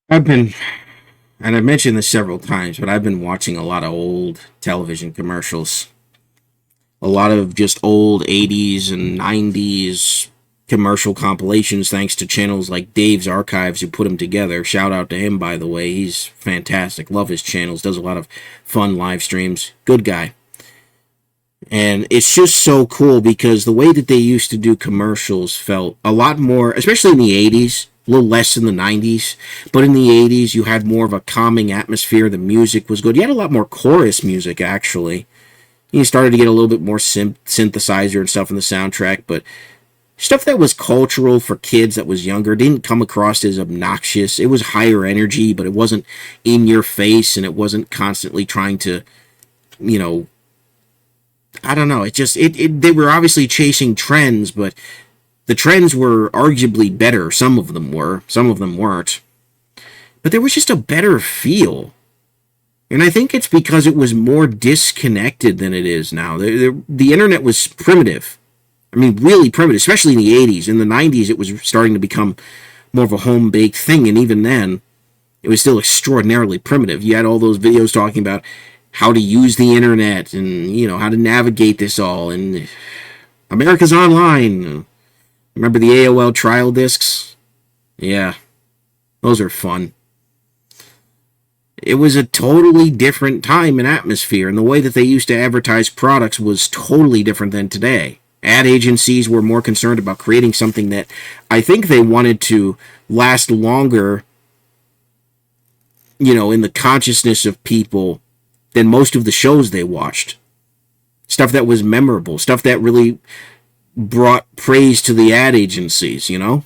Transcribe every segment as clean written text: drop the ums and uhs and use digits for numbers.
I've been, and I've mentioned this several times, but I've been watching a lot of old television commercials. A lot of just old 80s and 90s commercial compilations, thanks to channels like Dave's Archives who put them together. Shout out to him, by the way. He's fantastic. Love his channels. Does a lot of fun live streams. Good guy. And it's just so cool because the way that they used to do commercials felt a lot more, especially in the 80s, a little less in the 90s, but in the 80s you had more of a calming atmosphere. The music was good. You had a lot more chorus music, actually. You started to get a little bit more synthesizer and stuff in the soundtrack, but stuff that was cultural for kids that was younger didn't come across as obnoxious. It was higher energy, but it wasn't in your face, and it wasn't constantly trying to, you know, I don't know. They were obviously chasing trends, but the trends were arguably better. Some of them were, some of them weren't. But there was just a better feel. And I think it's because it was more disconnected than it is now. The internet was primitive. I mean, really primitive, especially in the 80s. In the 90s, it was starting to become more of a home-baked thing. And even then, it was still extraordinarily primitive. You had all those videos talking about how to use the internet and, you know, how to navigate this all. And America's Online. Remember the AOL trial discs? Yeah, those are fun. It was a totally different time and atmosphere, and the way that they used to advertise products was totally different than today. Ad agencies were more concerned about creating something that I think they wanted to last longer, you know, in the consciousness of people than most of the shows they watched. Stuff that was memorable, stuff that really brought praise to the ad agencies, you know?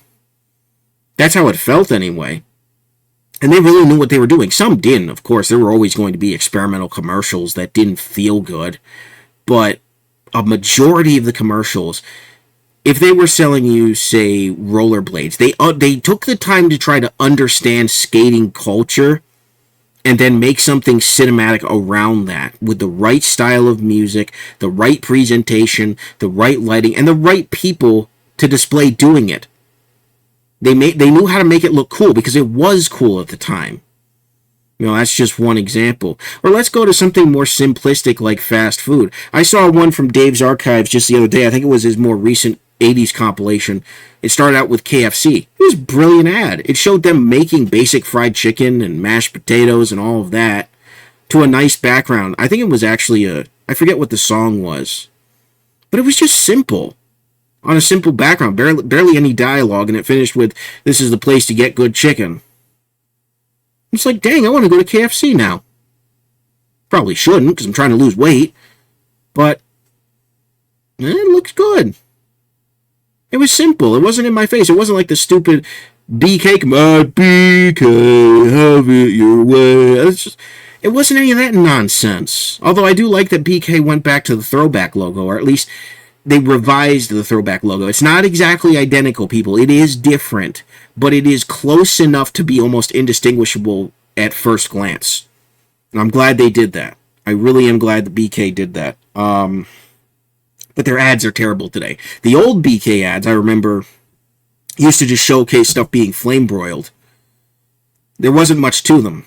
That's how it felt anyway. And they really knew what they were doing. Some didn't, of course. There were always going to be experimental commercials that didn't feel good. But a majority of the commercials, if they were selling you, say, rollerblades, they took the time to try to understand skating culture and then make something cinematic around that with the right style of music, the right presentation, the right lighting, and the right people to display doing it. They knew how to make it look cool because it was cool at the time. You know, that's just one example. Or let's go to something more simplistic like fast food. I saw one from Dave's Archives just the other day. I think it was his more recent 80s compilation. It started out with KFC. It was a brilliant ad. It showed them making basic fried chicken and mashed potatoes and all of that to a nice background. I think it was actually I forget what the song was. But it was just simple. On a simple background, barely any dialogue, and it finished with, "This is the place to get good chicken." It's like, dang, I want to go to KFC now. Probably shouldn't, because I'm trying to lose weight. But it looks good. It was simple. It wasn't in my face. It wasn't like the stupid BK, my BK, have it your way. It wasn't any of that nonsense. Although I do like that BK went back to the throwback logo, or at least they revised the throwback logo. It's not exactly identical, people. It is different, but it is close enough to be almost indistinguishable at first glance. And I'm glad they did that. I really am glad the BK did that. But their ads are terrible today. The old BK ads, I remember, used to just showcase stuff being flame broiled. There wasn't much to them.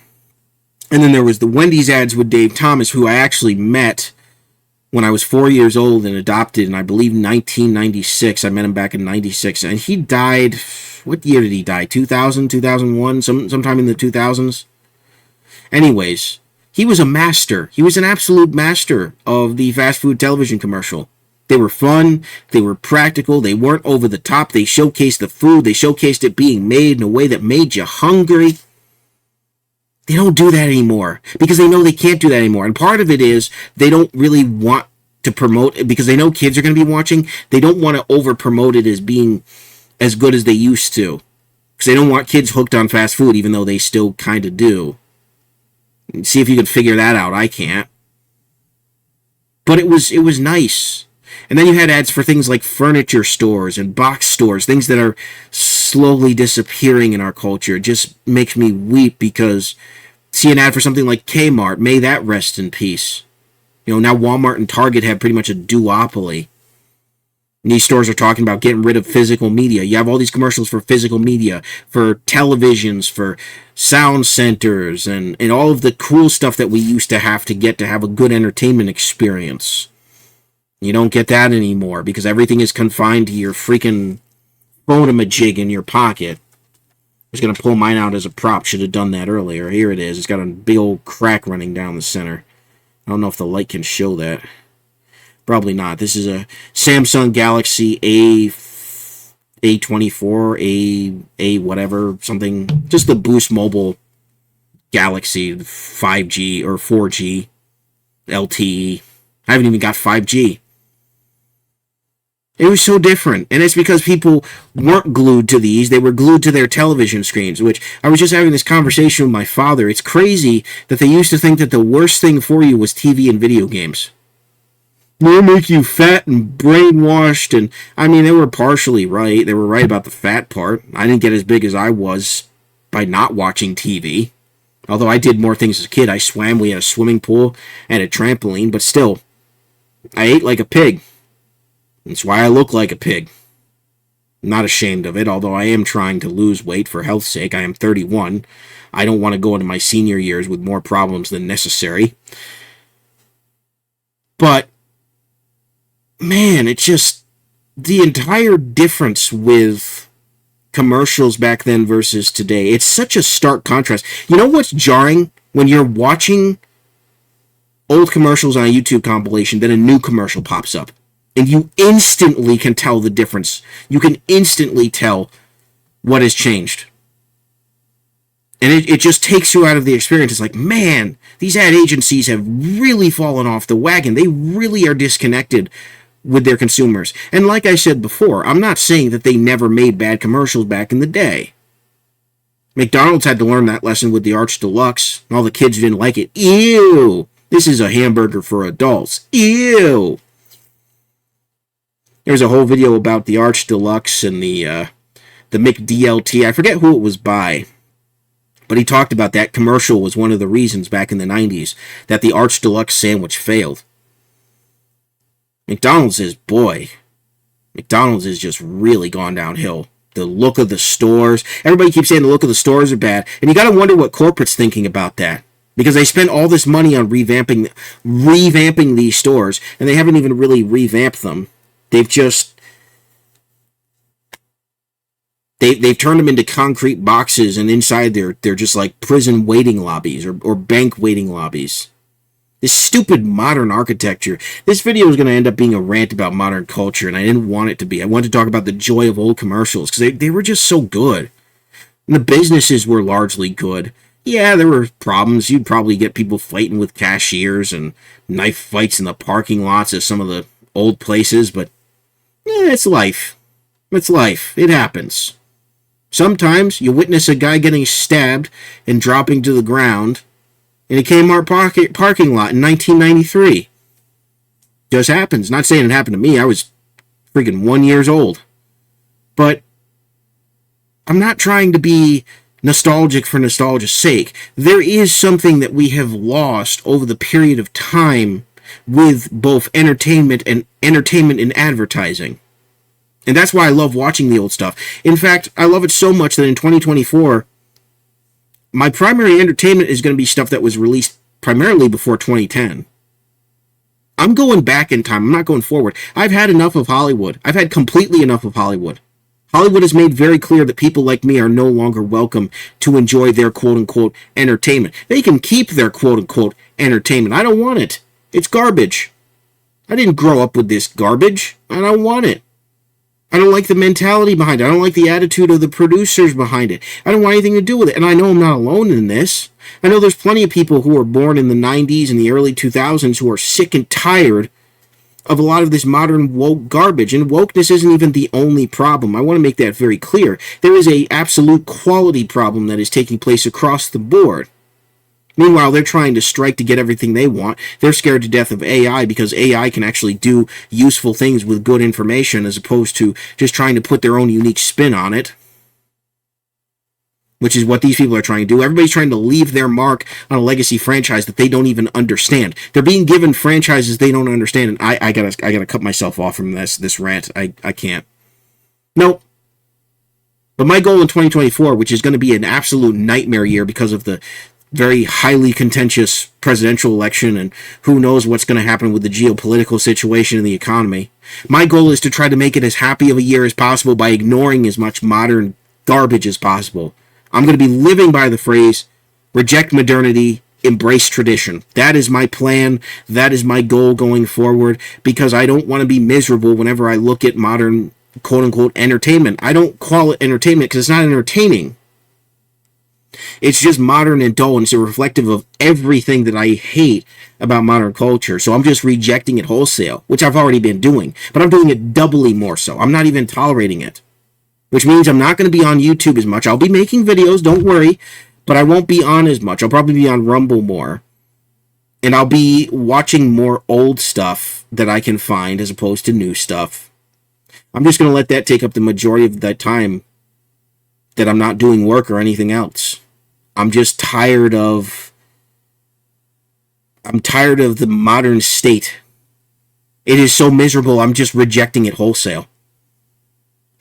And then there was the Wendy's ads with Dave Thomas, who I actually met when I was 4 years old and adopted in, I believe, 1996. I met him back in 96. And he died, what year did he die? 2000, 2001, sometime in the 2000s? Anyways, he was a master. He was an absolute master of the fast food television commercial. They were fun. They were practical. They weren't over the top. They showcased the food. They showcased it being made in a way that made you hungry. They don't do that anymore because they know they can't do that anymore. And part of it is they don't really want to promote it because they know kids are going to be watching. They don't want to over promote it as being as good as they used to because they don't want kids hooked on fast food, even though they still kind of do. See if you can figure that out. I can't. But it was nice. And then you had ads for things like furniture stores and box stores, things that are slowly disappearing in our culture. It just makes me weep because see an ad for something like Kmart, may that rest in peace. You know, now Walmart and Target have pretty much a duopoly. And these stores are talking about getting rid of physical media. You have all these commercials for physical media, for televisions, for sound centers, and all of the cool stuff that we used to have a good entertainment experience. You don't get that anymore because everything is confined to your freaking phone-a-majig in your pocket. I was going to pull mine out as a prop. Should have done that earlier. Here it is. It's got a big old crack running down the center. I don't know if the light can show that. Probably not. This is a Samsung Galaxy A24, A whatever, something. Just the Boost Mobile Galaxy 5G or 4G LTE. I haven't even got 5G. It was so different, and it's because people weren't glued to these. They were glued to their television screens, which I was just having this conversation with my father. It's crazy that they used to think that the worst thing for you was TV and video games. They'll make you fat and brainwashed, and I mean, they were partially right. They were right about the fat part. I didn't get as big as I was by not watching TV. Although I did more things as a kid. I swam, we had a swimming pool and a trampoline, but still, I ate like a pig. That's why I look like a pig. I'm not ashamed of it, although I am trying to lose weight for health's sake. I am 31. I don't want to go into my senior years with more problems than necessary. But, man, it's just the entire difference with commercials back then versus today. It's such a stark contrast. You know what's jarring? When you're watching old commercials on a YouTube compilation, then a new commercial pops up. And you instantly can tell the difference. You can instantly tell what has changed. And it just takes you out of the experience. It's like, man, these ad agencies have really fallen off the wagon. They really are disconnected with their consumers. And like I said before, I'm not saying that they never made bad commercials back in the day. McDonald's had to learn that lesson with the Arch Deluxe. All the kids didn't like it. Ew! This is a hamburger for adults. Ew! There's a whole video about the Arch Deluxe and the McDLT. I forget who it was by, but he talked about that commercial was one of the reasons back in the 90s that the Arch Deluxe sandwich failed. McDonald's has just really gone downhill. The look of the stores. Everybody keeps saying the look of the stores are bad, and you got to wonder what corporate's thinking about that. Because they spend all this money on revamping these stores, and they haven't even really revamped them. They've turned them into concrete boxes, and inside they're just like prison waiting lobbies or bank waiting lobbies. This stupid modern architecture. This video is going to end up being a rant about modern culture, and I didn't want it to be. I wanted to talk about the joy of old commercials, because they were just so good. And the businesses were largely good. Yeah, there were problems. You'd probably get people fighting with cashiers and knife fights in the parking lots of some of the old places, but it's life. It's life. It happens. Sometimes you witness a guy getting stabbed and dropping to the ground in a Kmart parking lot in 1993. Just happens. Not saying it happened to me. I was freaking 1 year old. But I'm not trying to be nostalgic for nostalgia's sake. There is something that we have lost over the period of time with both entertainment and advertising. And that's why I love watching the old stuff. In fact, I love it so much that in 2024, my primary entertainment is going to be stuff that was released primarily before 2010. I'm going back in time. I'm not going forward. I've had enough of Hollywood. I've had completely enough of Hollywood. Hollywood has made very clear that people like me are no longer welcome to enjoy their quote-unquote entertainment. They can keep their quote-unquote entertainment. I don't want it. It's garbage. I didn't grow up with this garbage. I don't want it. I don't like the mentality behind it. I don't like the attitude of the producers behind it. I don't want anything to do with it. And I know I'm not alone in this. I know there's plenty of people who were born in the 90s and the early 2000s who are sick and tired of a lot of this modern woke garbage. And wokeness isn't even the only problem. I want to make that very clear. There is an absolute quality problem that is taking place across the board. Meanwhile, they're trying to strike to get everything they want. They're scared to death of AI because AI can actually do useful things with good information as opposed to just trying to put their own unique spin on it. which is what these people are trying to do. Everybody's trying to leave their mark on a legacy franchise that they don't even understand. They're being given franchises they don't understand, and I gotta cut myself off from this rant. I can't. Nope. But my goal in 2024, which is going to be an absolute nightmare year because of the very highly contentious presidential election and who knows what's going to happen with the geopolitical situation and the economy, my goal is to try to make it as happy of a year as possible by ignoring as much modern garbage as possible. I'm going to be living by the phrase, reject modernity, embrace tradition. That is my plan. That is my goal going forward, because I don't want to be miserable whenever I look at modern quote-unquote entertainment. I don't call it entertainment because it's not entertaining. It's just modern and dull, and it's reflective of everything that I hate about modern culture. So I'm just rejecting it wholesale, which I've already been doing. But I'm doing it doubly more so. I'm not even tolerating it. Which means I'm not going to be on YouTube as much. I'll be making videos, don't worry. But I won't be on as much. I'll probably be on Rumble more. And I'll be watching more old stuff that I can find as opposed to new stuff. I'm just going to let that take up the majority of that time that I'm not doing work or anything else. I'm just tired of the modern state. It is so miserable, I'm just rejecting it wholesale.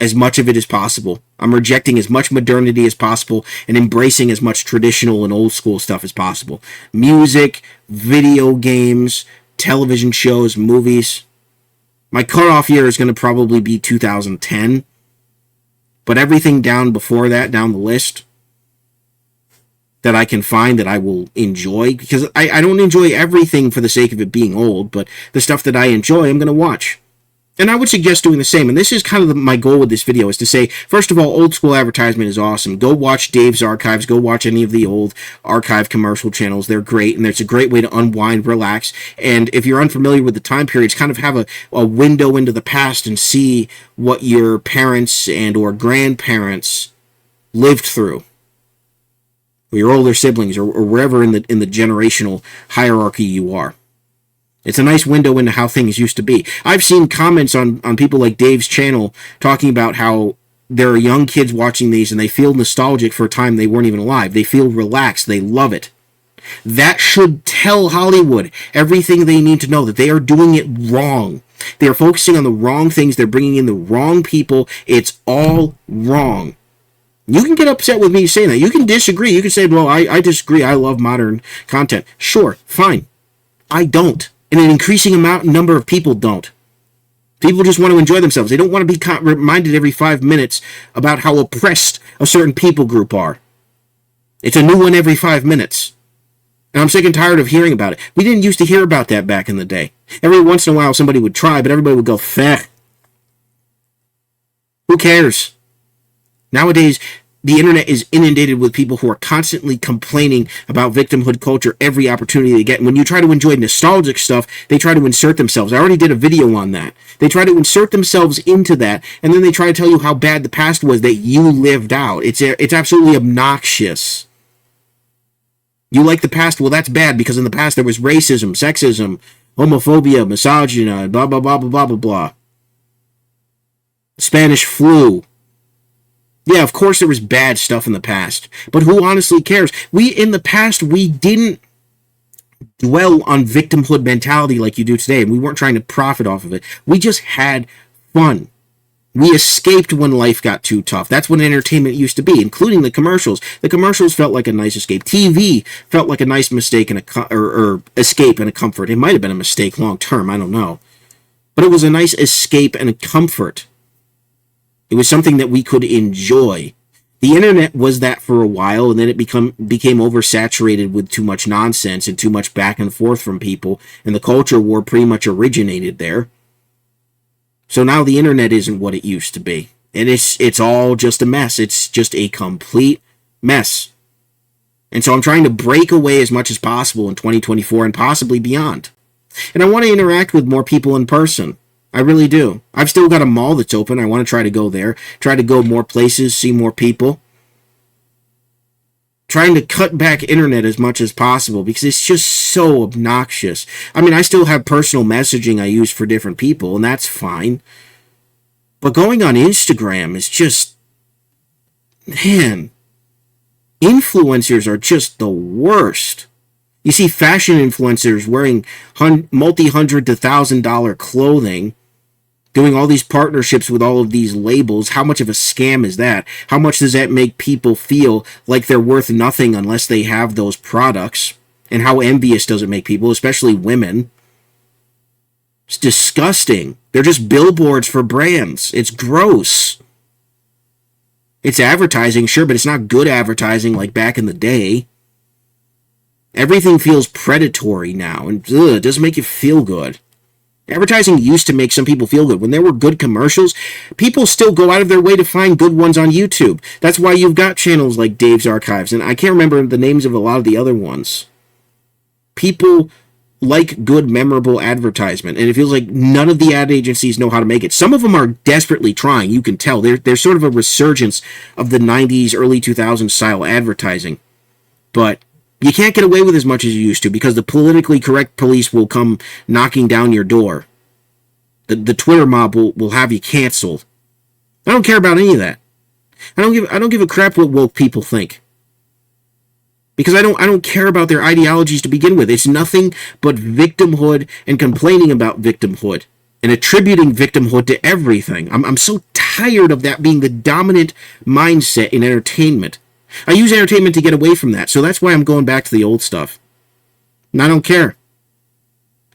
As much of it as possible. I'm rejecting as much modernity as possible and embracing as much traditional and old school stuff as possible. Music, video games, television shows, movies. My cutoff year is going to probably be 2010. But everything down before that, down the list, that I can find that I will enjoy, because I don't enjoy everything for the sake of it being old, but the stuff that I enjoy, I'm going to watch. And I would suggest doing the same. And this is kind of my goal with this video, is to say, first of all, old school advertisement is awesome. Go watch Dave's Archives. Go watch any of the old archive commercial channels. They're great, and it's a great way to unwind, relax. And if you're unfamiliar with the time periods, kind of have a window into the past and see what your parents and or grandparents lived through, or your older siblings, or wherever in the generational hierarchy you are. It's a nice window into how things used to be. I've seen comments on people like Dave's channel talking about how there are young kids watching these and they feel nostalgic for a time they weren't even alive. They feel relaxed. They love it. That should tell Hollywood everything they need to know, that they are doing it wrong. They are focusing on the wrong things. They're bringing in the wrong people. It's all wrong. You can get upset with me saying that. You can disagree. You can say, well, I disagree. I love modern content. Sure, fine. I don't. And an increasing number of people don't. People just want to enjoy themselves. They don't want to be reminded every 5 minutes about how oppressed a certain people group are. It's a new one every 5 minutes. And I'm sick and tired of hearing about it. We didn't used to hear about that back in the day. Every once in a while somebody would try, but everybody would go, "Feh. Who cares?" Nowadays, the internet is inundated with people who are constantly complaining about victimhood culture every opportunity they get. And when you try to enjoy nostalgic stuff, they try to insert themselves. I already did a video on that. They try to insert themselves into that, and then they try to tell you how bad the past was that you lived out. It's absolutely obnoxious. You like the past? Well, that's bad, because in the past there was racism, sexism, homophobia, misogyny, blah, blah, blah, blah, blah, blah, blah. Spanish flu. Yeah, of course there was bad stuff in the past, but who honestly cares? In the past, we didn't dwell on victimhood mentality like you do today, and we weren't trying to profit off of it. We just had fun. We escaped when life got too tough. That's what entertainment used to be, including the commercials. The commercials felt like a nice escape. TV felt like a nice mistake and or escape and a comfort. It might have been a mistake long term, I don't know. But it was a nice escape and a comfort. It was something that we could enjoy. The internet was that for a while, and then it became oversaturated with too much nonsense and too much back and forth from people, and the culture war pretty much originated there. So now the internet isn't what it used to be. And it's all just a mess. It's just a complete mess. And so I'm trying to break away as much as possible in 2024 and possibly beyond. And I want to interact with more people in person. I really do. I've still got a mall that's open. I want to try to go there. Try to go more places, see more people. Trying to cut back internet as much as possible because it's just so obnoxious. I mean, I still have personal messaging I use for different people, and that's fine. But going on Instagram is just... Man. Influencers are just the worst. You see fashion influencers wearing multi-hundred to $1,000 clothing, doing all these partnerships with all of these labels. How much of a scam is that? How much does that make people feel like they're worth nothing unless they have those products? And how envious does it make people, especially women? It's disgusting. They're just billboards for brands. It's gross. It's advertising, sure, but it's not good advertising like back in the day. Everything feels predatory now, and it doesn't make you feel good. Advertising used to make some people feel good. When there were good commercials, people still go out of their way to find good ones on YouTube. That's why you've got channels like Dave's Archives, and I can't remember the names of a lot of the other ones. People like good, memorable advertisement, and it feels like none of the ad agencies know how to make it. Some of them are desperately trying, you can tell. They're sort of a resurgence of the 90s, early 2000s style advertising. But you can't get away with as much as you used to because the politically correct police will come knocking down your door. The Twitter mob will have you canceled. I don't care about any of that. I don't give a crap what woke people think. Because I don't care about their ideologies to begin with. It's nothing but victimhood and complaining about victimhood and attributing victimhood to everything. I'm so tired of that being the dominant mindset in entertainment. I use entertainment to get away from that, so that's why I'm going back to the old stuff. And I don't care.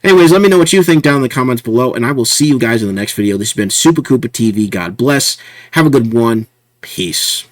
Anyways, let me know what you think down in the comments below, and I will see you guys in the next video. This has been Super Koopa TV. God bless. Have a good one. Peace.